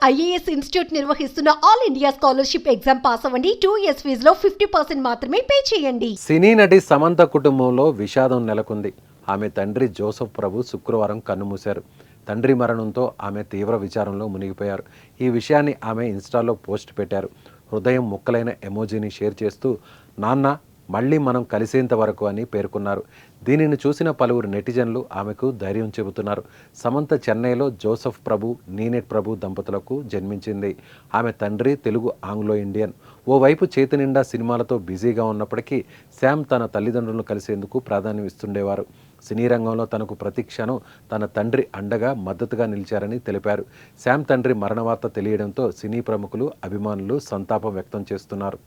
IAS institute నిర్వహిస్తున్న all India scholarship exam pass అవ్వండి. 2 years ఫీజులో 50% మాత్రమే పే చేయండి. సినీ నటి సమంత కుటుంబంలో విషాదం నెలకొంది. ఆమె తండ్రి జోసెఫ్ ప్రభు శుక్రవారం కన్నుమూశారు. తండ్రి మరణంతో ఆమె తీవ్ర విచారంలో మునిగిపోయారు. ఈ విషయాన్ని ఆమె ఇన్స్టాలో పోస్ట్ పెట్టారు. హృదయం ముక్కలైన ఎమోజీని షేర్ చేస్తూ నాన్న మళ్ళీ మనం కలిసేంత వరకు అని పేర్కొన్నారు. దీనిని చూసిన పలువురు నెటిజన్లు ఆమెకు ధైర్యం చెబుతున్నారు. సమంత చెన్నైలో జోసెఫ్ ప్రభు, నీనెట్ ప్రభు దంపతులకు జన్మించింది. ఆమె తండ్రి తెలుగు ఆంగ్లో ఇండియన్. ఓవైపు చేతి నిండా సినిమాలతో బిజీగా ఉన్నప్పటికీ శామ్ తన తల్లిదండ్రులను కలిసేందుకు ప్రాధాన్యం ఇస్తుండేవారు. సినీ రంగంలో తనకు ప్రతి క్షణం తన తండ్రి అండగా మద్దతుగా నిలిచారని తెలిపారు. శామ్ తండ్రి మరణ వార్త తెలియడంతో సినీ ప్రముఖులు, అభిమానులు సంతాపం వ్యక్తం చేస్తున్నారు.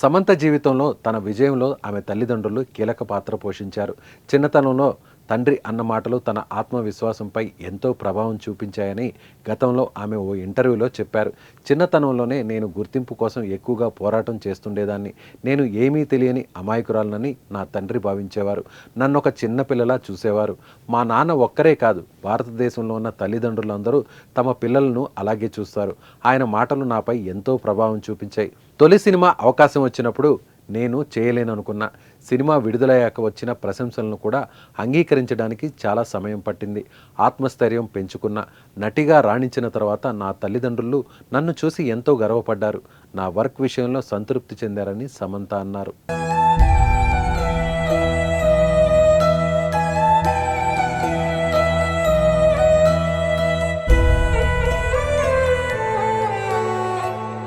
సమంత జీవితంలో తన విజయంలో ఆమె తల్లిదండ్రులు కీలక పాత్ర పోషించారు. చిన్నతనంలో తండ్రి అన్న మాటలు తన ఆత్మవిశ్వాసంపై ఎంతో ప్రభావం చూపించాయని గతంలో ఆమె ఓ ఇంటర్వ్యూలో చెప్పారు. చిన్నతనంలోనే నేను గుర్తింపు కోసం ఎక్కువగా పోరాటం చేస్తుండేదాన్ని. నేను ఏమీ తెలియని అమాయకురాలనని నా తండ్రి భావించేవారు. నన్ను ఒక చిన్న పిల్లలా చూసేవారు. మా నాన్న ఒక్కరే కాదు, భారతదేశంలో ఉన్న తల్లిదండ్రులందరూ తమ పిల్లలను అలాగే చూస్తారు. ఆయన మాటలు నాపై ఎంతో ప్రభావం చూపించాయి. తొలి సినిమా అవకాశం వచ్చినప్పుడు నేను చేయలేననుకున్న సినిమా విడుదలయ్యాక వచ్చిన ప్రశంసలను కూడా అంగీకరించడానికి చాలా సమయం పట్టింది. ఆత్మస్థైర్యం పెంచుకున్న నటిగా రాణించిన తర్వాత నా తల్లిదండ్రులు నన్ను చూసి ఎంతో గర్వపడ్డారు. నా వర్క్ విషయంలో సంతృప్తి చెందారని సమంత అన్నారు.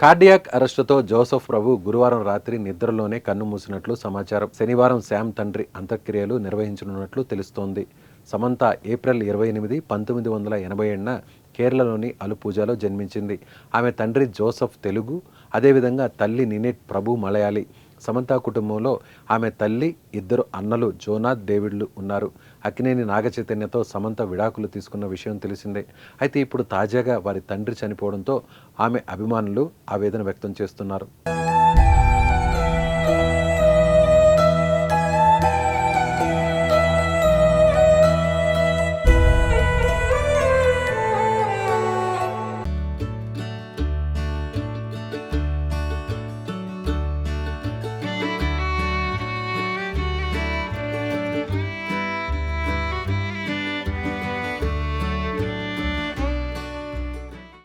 కార్డియాక్ అరెస్టుతో జోసెఫ్ ప్రభు గురువారం రాత్రి నిద్రలోనే కన్నుమూసినట్లు సమాచారం. శనివారం శామ్ తండ్రి అంత్యక్రియలు నిర్వహించనున్నట్లు తెలుస్తోంది. సమంత ఏప్రిల్ 28, 1987న కేరళలోని అలుపూజాలో జన్మించింది. ఆమె తండ్రి జోసెఫ్ తెలుగు, అదేవిధంగా తల్లి నీనెట్ ప్రభు మలయాళీ. సమంత కుటుంబంలో ఆమె తల్లి, 2 అన్నలు జోనాథ్, డేవిడ్లు ఉన్నారు. అక్కినేని నాగచైతన్యతో సమంత విడాకులు తీసుకున్న విషయం తెలిసిందే. అయితే ఇప్పుడు తాజాగా వారి తండ్రి చనిపోవడంతో ఆమె అభిమానులు ఆవేదన వ్యక్తం చేస్తున్నారు.